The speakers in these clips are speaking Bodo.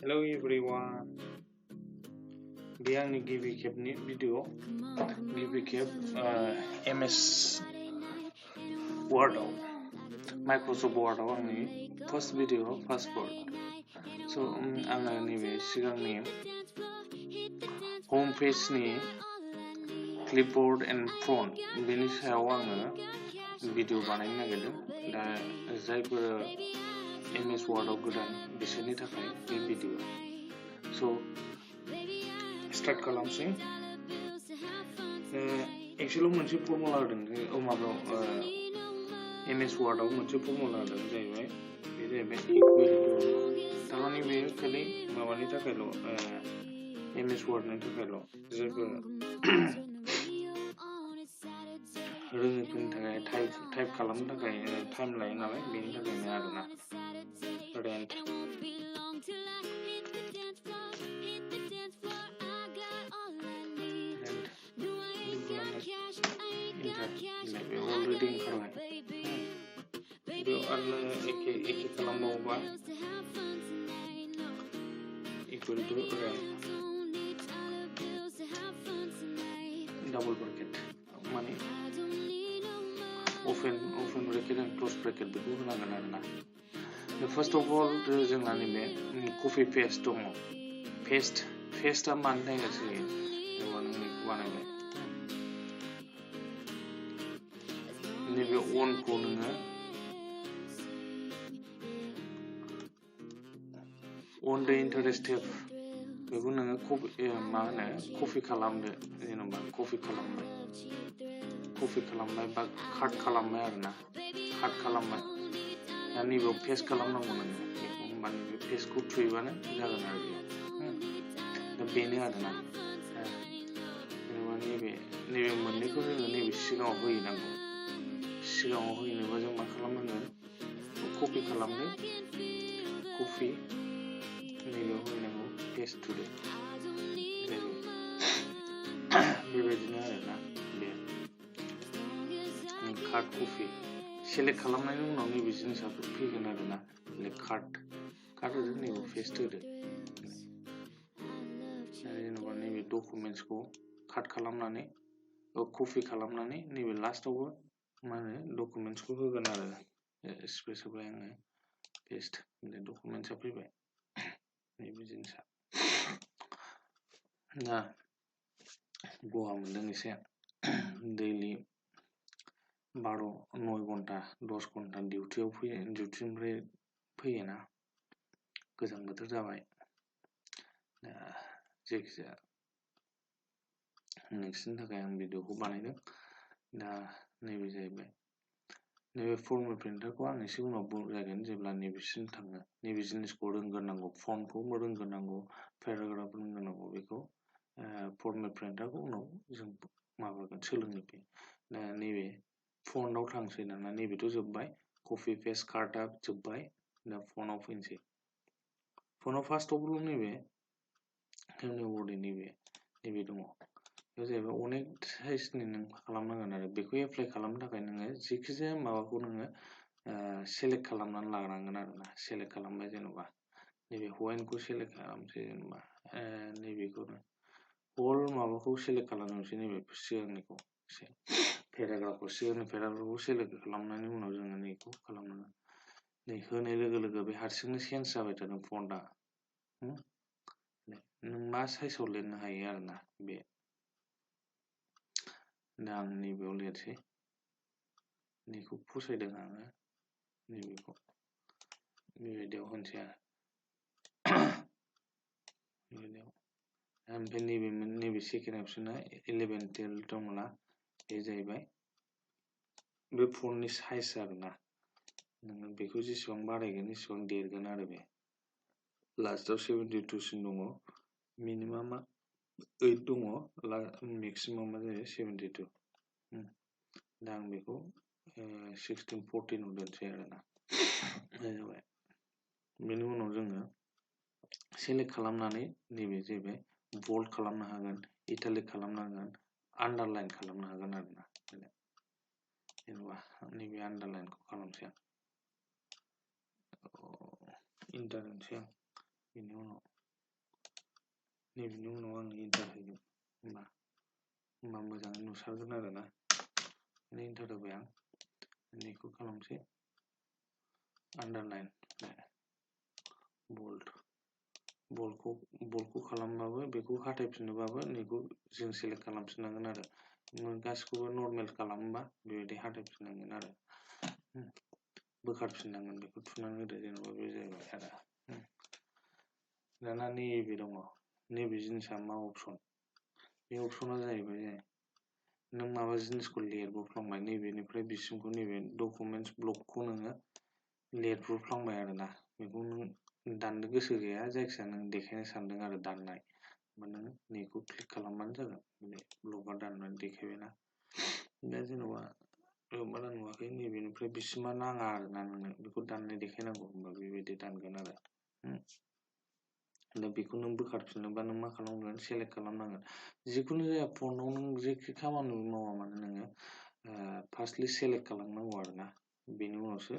Hello everyone. Bे आंनि गिबि खेबनि भिडिअ गिबि खेब MS Wordआव Microsoft Wordआव आंनि फार्स्ट भिडिअ फार्स्ट वर्ड स' आङो नैबे सिगांनि होम पेजनि क्लिपबोर्ड एन्ड फन्ट बेनि सायाव आङो भिडिअ बानायनो नागिरदों दा जायफोर MS Wordआव गोदान बिसोरनि थाखाय बे भिडिअ स' स्टार्ट खालामसै एक्चुअली मोनसे फर्मुला होदों माबायाव MS Wordआव मोनसे फर्मुला होदों जाहैबाय बे जाहैबाय इकुवेल टु थारमाने बे खालि माबानि थाखायल' MS Wordनि थाखायल' जायफोर रोङैफोरनि थाखाय टाइप खालामनो थाखाय टाइम लायो नालाय बेनि थाखायनो आरोना रेन्ट अलरेडि ओंखारबाय बेयाव आरो एखे खालामबावोबा इकुवेल टु रेन्ट डाबल ब्रेकेट माने open bracket and close bracket बेखौ होनांगोन आरोना फार्स्ट अफ अल जोंना नैबे कपि पेस्ट दङ पेस्टआ मानि थाखाय सोलियो जेनेबा नों बेखौ बानायबाय नैबे अनखौ नोङो अन द इन्टारेस्ट टेब बेखौ नोङो कपि खालामदो जेनेबा कपि खालामबाय बा काट खालामबाय आरोना काट खालामबाय दा नैबेयाव पेस्ट खालामनांगौ नोङो बेखौ होमबा नैबे पेस्टखौ थुयोबानो जागोन आरो बेयो दा बेनो आरोना जेनेबा नैबे मोननैखौ जोङो नैबे सिगाङाव होहैनांगौ सिगाङाव होनोबा जों मा खालामनांगोन कपि खालामदो कपि नैबेयाव होनांगौ पेस्ट टुदो बेबायदिनो आरोना बे कार्ड कपि सेलेक्ट खालामनायनि उनाव नैबे जिनिसा फैगोन आरोना कार्ड होदो नैबे पेस्ट होदो जेनेबा नैबे डकुमेन्ट्सखौ काट खालामनानै कपि खालामनानै नैबे लास्टआवबो मा होनो डकुमेन्ट्सखौ होगोन आरो स्पेस होबाय आङो पेस्ट डकुमेन्ट्सआ फैबाय नैबे जिनिसा दा गगा मोनदों एसे दैलि 9 घन्टा 10 घन्टा डिउटिनिफ्राय फैयोना गोजां बोथोर जाबाय दा जायखिजाया नोंसोरनि थाखाय आं भिडिअखौ बानायदों दा नैबे जाहैबाय नैबे फर्मेल प्रिन्टारखौ आं एसे उनाव बुजायगोन जेब्ला नैबेसिम थाङो नैबे जिनिसखौ रोंग्रोनांगौ फन्टखौ रोंग्रोनांगौ पेराग्राफ रोंग्रोनांगौ बेखौ फर्मेल प्रिन्टारखौ उनाव जों माबागोन सोलोंगोन दा नैबे फन्टआव थांसै दाना नैबेथ' जोब्बाय कपि पेस्ट कार्डआ जोब्बाय दा फन्टआव फैनोसै फन्टआव फार्स्टआवल' नैबे नैबे दङ बे जाहैबाय अनेक साइजनि नों खालामनांगोन आरो बेखौ एप्लाइ खालामनो थाखाय नोङो जेखिजाया माबाखौ नोङो सेलेक्ट खालामनानै लानांगोन आरोना सेलेक्ट खालामबाय जेनेबा नैबे हवाइटखौ सेलेक्ट खालामसै जेनेबा नैबेखौनो हल माबाखौ सेलेक्ट खालामनोसै नैबे सिगांनिखौ सिगांनि पेराग्राफखौ सेलेक्ट खालामनायनि उनाव जोङो नैखौ खालामनांगोन नै होनाय लोगो लोगो बे हारसिंनो चेन्ज जाबाय थादों फन्टआ नों मा साइजआव लिरनो हायो आरोना बे दा आं नैबेयाव लिरसै नैखौ फसायदों आङो नैबेखौ बेबायदियाव होनसै आरो ओमफ्राय नैबे सेकेन्ड अप्सना 11 12 दंना बे जाहैबाय बे फन्टनि साइज आरोना नोङो बेखौ जेसेबां बारायगोन एसेबां देरगोन आरो बे लास्टआव 72 सिम दङ मिनिमामा 8 दङ मेक्सिमामा जाहैबाय 72 दा आं बेखौ 16 14 दोनसै आरोना जाबाय बेनि उनाव जोङो सेलेक्ट खालामनानै नैबे जाहैबाय बोल्ड खालामनो हागोन इटालिक खालामनो हागोन आन्डारलाइन खालामनो हागोन आरोना जेनेबा नैबे आन्डारलाइनखौ खालामसै आं इन्टार होनसै आं बेनि उनाव नैबेनि उनाव आङो इन्टार होगोन होमबा मोजाङै नुसारगोन आरोना इन्टार होबाय आं बेखौ खालामसै आन्डारलाइन बल्डखौ खालामबाबो बेखौ हाथायफिननोबाबो नैखौ जों सेलेक्ट खालामफिननांगोन आरो गासिखौबो नर्मेल खालामोबा बेबायदि हाथायफिननांगोन आरो बोखारफिननांगोन बेखौ थुनानै होदो जेनेबा बे जाहैबाय आरो दाना नैबे दङ नैबे जिनिसा मा अपसन बे अपसना जाहैबाय नों माबा जिनिसखौ लिरबोफ्लांबाय नैबेनिफ्राय बिसिमखौ नैबे डकुमेन्टस ब्लकखौ नोङो लिरबोफ्लांबाय आरोना बेखौ नों दाननो गोसो गैया जायखिजाया नों देखायनो सानदों आरो दाननाय होमबा नों नैखौ क्लिक खालामबानो जागोन बे ब्लकआ दाननानै देखायबायना दा जेनेबा बारा नुवाखै नैबेनिफ्राय बिसिमा नाङा आरोना नोंनो बेखौ दाननाय देखायनांगौ होमबा बेबायदि दानगोन आरो दा बेखौ नों बोखारफिननोबा नों मा खालामगोन सेलेक्ट खालामनांगोन जिखुनु जाया फनाव नों जेखि खामानि मावा मानो नोङो फार्स्टलि सेलेक्ट खालामनांगौ आरोना बेनि उनावसो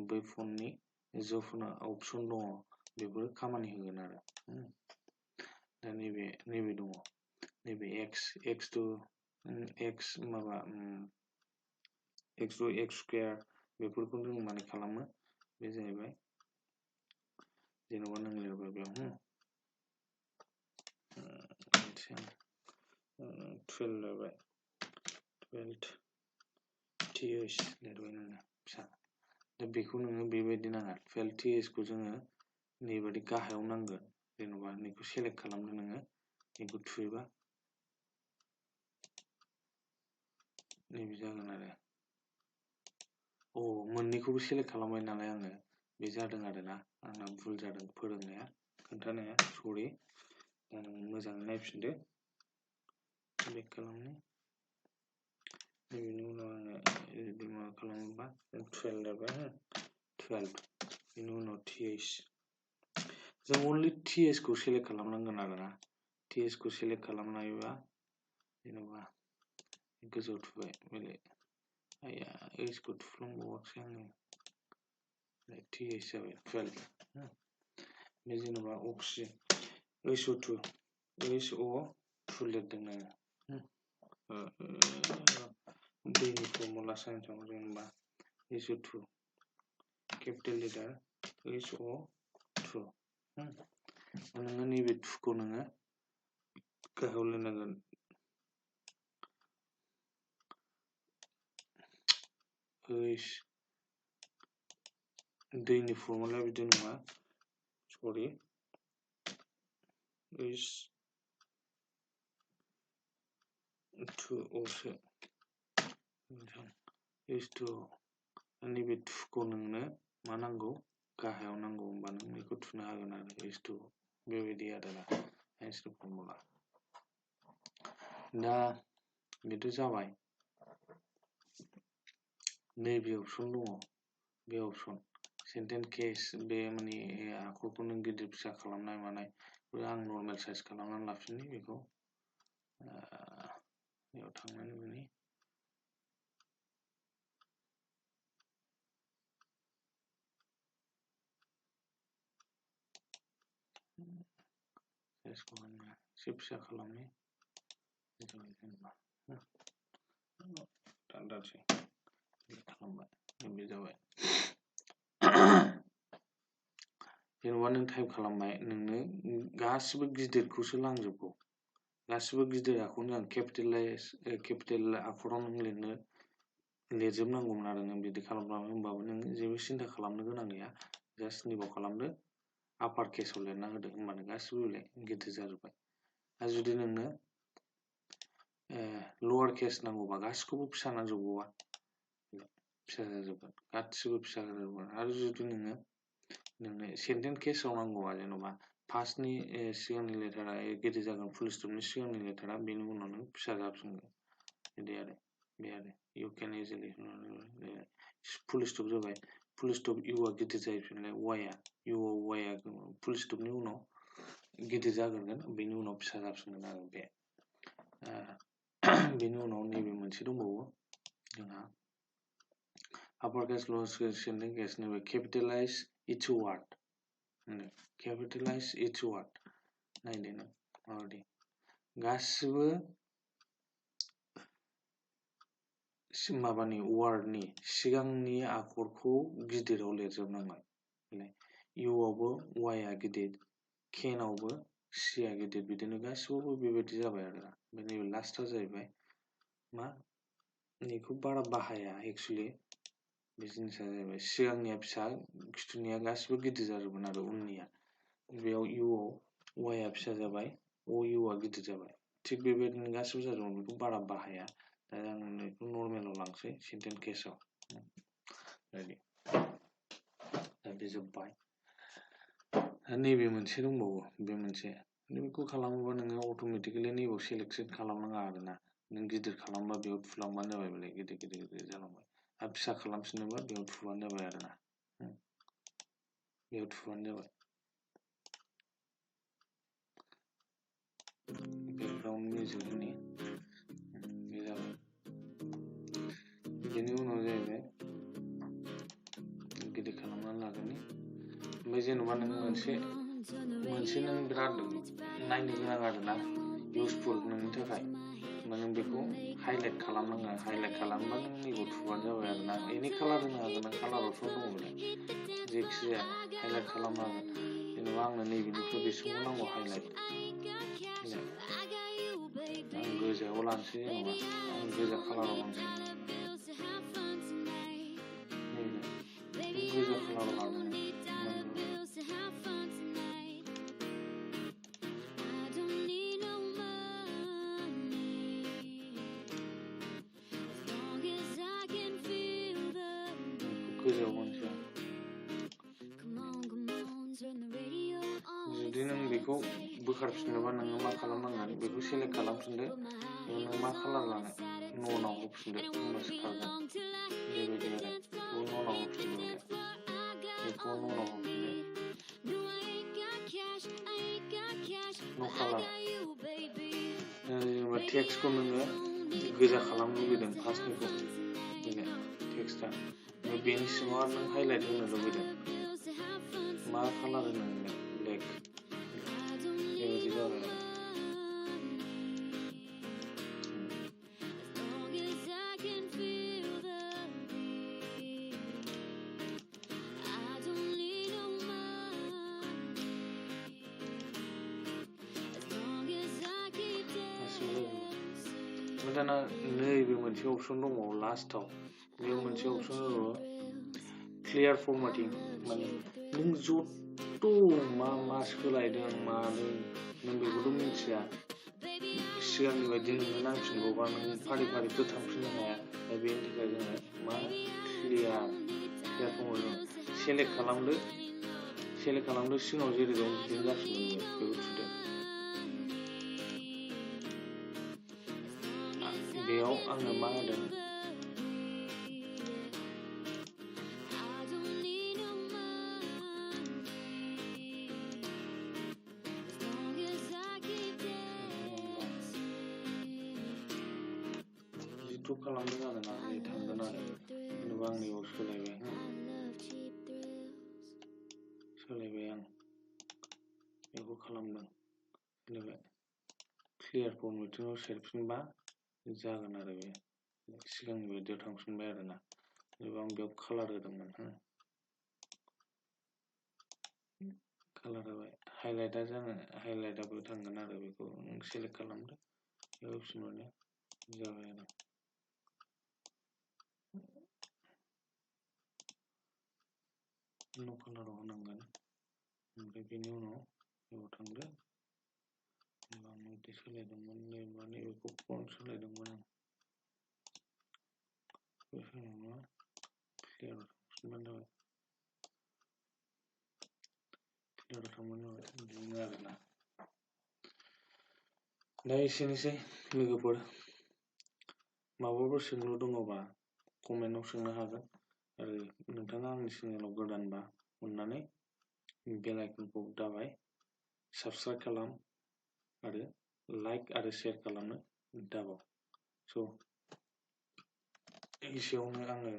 बै फननि जेखुनु अपसन दङ बेफोर खामानि होगोन आरो दा नैबे दङ नैबे एक्स माबा एक्स स्कुवेर बेफोरखौ जों माने खालामो बे जाहैबाय जेनेबा नों लिरबाय बेयाव 12 लिरबाय 12 th लिरबाय नोङो फिसा दा बेखौ नोङो बेबायदि नाङा 12 th खौ जोङो नैबायदि गाहायाव नांगोन जेनेबा नैखौ सेलेक्ट खालामदो नोङो नैखौ थुयोबा नैबे जागोन आरो मोननैखौबो सेलेक्ट खालामबाय नालाय आङो बे जादों आरोना आंना भुल जादों फोरोंनाया खोन्थानाया सरि दा नों मोजाङै नायफिनदो बेक खालामनो बेनि उनाव आङो जुदि मा खालामोबा 12 लिरबाय 12 बेनि उनाव th जों अनलि th खौ सेलेक्ट खालामनांगोन आरोना th खौ सेलेक्ट खालामनायबा जेनेबा गोजौ थुबाय बेले आया h खौ थुफ्लांबावाखै आङो th जाबाय 12 बे जेनेबा अक्सि HO2 लिरदों नोङो दैनि फर्मुला साइन्सआव जेनेबा HO2 केपिटेल लेटार HO2 नोङो नैबे 2 खौ नोङो गाहायाव लिरनांगोन दैनि फर्मुला बिदि नङा सरि H2O नैबे 2 खौ नोंनो मा नांगौ गाहायाव नांगौ होमबा नों बेखौ थुनो हागोन आरो H2 बेबायदि आरोना साइन्सनि फर्मुला दा बेथ' जाबाय नैबे अपसन दङ बे अपसन सेन्टेन्स केस बे माने आखरखौ नों गिदिर फिसा खालामनाय मानाय आं नर्मेल साइज खालामनानै लाफिननि बेखौ बेयाव थांनानै बुनि साइजखौ आङो एसे फिसा खालामनि जेनेबा दानसै खालामबाय बे जाबाय जेनेबा नों टाइप खालामबाय नोंनो गासिबो गिदिरखौसो नांजोबगौ गासिबो गिदिर आखरखौनो आं केपिटेल आखराव नों लिरजोबनांगौमोन आरो नों बिदि खालामब्लाबो होमबाबो नों जेबो सिन्था खालामनो गोनां गैया जास्ट निबाव खालामदो आपार केसाव लिरना होदो होमबानो गासिबो गिदिर जाजोब्बाय आरो जुदि नोंनो लवार केस नांगौबा गासिखौबो फिसा नांजोबगौबा फिसा जाजोबगोन गासिबो फिसा जाजोबगोन आरो जुदि नोंनो सेन्टेन्स केसाव नांगौबा जेनेबा फार्स्टनि सिगांनि लेटारा गिदिर जागोन फुल स्टपनि सिगांनि लेटारा बेनि उनाव नों फिसा जाफिनगोन बिदि आरो बे आरो इउ केन इजिलि फुल स्टप जाबाय फुल स्टप इउआ गिदिर जाहैफिनलाय वाइआ फुल स्टपनि उनाव गिदिर जाग्रोगोन बेनि उनाव फिसा जाफिनगोन आरो बे बेनि उनाव नैबे मोनसे दंबावो जोंहा आपार case lower case sentence case नैबे capitalize each word Capitalize each word. नायदो नों माबादि गासिबो माबानि वार्डनि सिगांनि आखरखौ गिदिराव लिरजोबनांगोन इउ आवबो वाइ आ गिदिर केन आवबो सि आ गिदिर बिदिनो गासिबावबो बेबायदि जाबाय आरो ओमफ्राय नैबे लास्टआ जाहैबाय मा बेखौ बारा बाहाया एक्सुवेलि बे जिनिसा जाहैबाय सिगांनिया फिसा खिथुनिया गासिबो गिदिर जाजोबगोन आरो उननिया बेयाव इउ आव वाइ आ फिसा जाबाय अ इउ आ गिदिर जाबाय थिग बेबायदिनो गासिबो जाजोबगोन बेखौ बारा बाहाया दा आं बेखौ नर्मेलाव लांसै सेन्टेन्स केसाव रेडि दा बे जोब्बाय नैबे मोनसे दंबावो बे मोनसे बेखौ खालामोबा नोङो अट'मेटिकेलि नैबेयाव सेलेक्सन खालामनाङा आरोना नों गिदिर खालामबा बेयाव थुलांबानो जाबाय बेलाय गिदिर गिदिर गिदिर जालांबाय आरो फिसा खालामफिनोबा बेयाव थुबानो जाबाय आरोना बेयाव थुबानो जाबाय बेकग्राउन्ड मिउजिक होनि बे जाबाय बेनि उनाव जाहैबाय गिदिर खालामनानै लागोननि ओमफ्राय जेन'बा नों मोनसे नों बिराद नायनो गोनां आरोना इउजफुल नोंनि थाखाय होमबा नों बेखौ हाइलाइट खालामनाङो हाइलाइट खालामबा नों नैबेयाव थुबानो जाबाय आरोना एनि कालार होनो हागोन नों कालारावथ' दङ बेलाय जायखिजाया हाइलाइट खालामनो हागोन जेनेबा आंनो नैबेनिफ्राय बेसिमखौ नांगौ हाइलाइट आं गोजायाव लानोसै जेनेबा आं गोजा कालाराव लानोसै गोजा कालाराव लादों गोजायाव होनोसै जुदि नों बेखौ बोखारफिनोबा नोङो मा खालामनांगोन बेखौ सेलेक्ट खालामफिनदो नों मा कालार लानो ननाव होफिनदो होमबासो खारगोन बेबायदि आरो बेखौ ननाव होफिनदो बेखौ ननाव होफिनदो न' कालार जेनेबा टेक्सटखौ नोङो गोजा खालामनो लुबैदों फार्स्टनिखौ बेनो टेक्सटआ बेनि सिङाव आरो नों हाइलाइट होनो लुबैदों मा कालार होनो नोंलाय ब्लेक बेबायदि जाबाय आरो दाना नैबे मोनसे अपसन दंबावो लास्टआव बेयाव मोनसे अपसन दङ क्लियार फर्मेटिं माने नों जत' मा सोलायदों मादों नों बेखौथ' मिथिया सिगांनि बायदि नोंनो नांफिनगौबा नों फारि फारि फोथांफिननो हाया दा बेनि थाखाय जोङो मा क्लियार फर्मेटिं सेलेक्ट खालामदो सिगाङाव जेरै दं बिदिनो जाफिनगोन बेखौ थुदो बेयाव आङो मा होदों जिथु खालामदों आरोना बे थांगोन आरो जेनेबा आं नैयाव सोलायबाय आं बेखौ खालामदों जेनेबा क्लियार फर्मेटिंआव सेरफिनबा जागोन आरो बे सिगांनि बायदियाव थांफिनबाय आरोना जेनेबा आं बेयाव कालार होदोंमोन कालार होबाय हाइलाइटआबो थांगोन आरो बेखौ नों सेलेक्ट खालामदो बेयाव होफिनबानो जाबाय आरो न' कालाराव होनांगोन ओमफ्राय बेनि उनाव बेयाव थांदो आं बिदि सोलायदोंमोन नैबेखौ फन्ट सोलायदोंमोन आं बे समावनो क्लियाराव थांफिनबानो जाबाय क्लियाराव थांबानो जाबाय बिदिनो आरोना दा एसेनोसै लोगोफोर माबाफोर सोंलु दङबा कमेन्टआव सोंनो हागोन आरो नोंथाङा आंनि चेनेलाव गोदानबा अननानै बेल आइकनखौ दाबाय साबस्क्राइब खालाम आरो लाइक आरो शेयार खालामनो दाबाव स' एसेयावनो आङो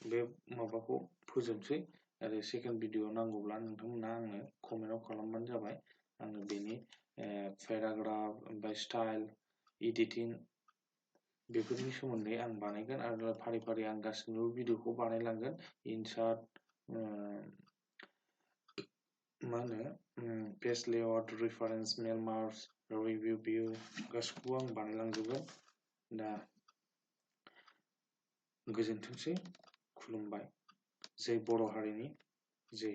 बे माबाखौ फोजोबसै आरो सेकेन्ड भिडिअ नांगौब्ला नोंथांमोना आंनो कमेन्टआव खालामबानो जाबाय। आङो बेनि पेराग्राफ ओमफ्राय स्टाइल एडिटिं बेफोरनि सोमोन्दै आं बानायगोन आरो फारि फारि आं गासिबो भिडिअखौ बानायलांगोन। इनसार्ट मा होनो पेज लेआउट रेफारेन्स मेल मार्क्स रिभिउ भिउ गासिखौबो आं बानायलांजोबगोन। दा गोजोनथोंसै, खुलुमबाय। जै बर' हारिनि जै।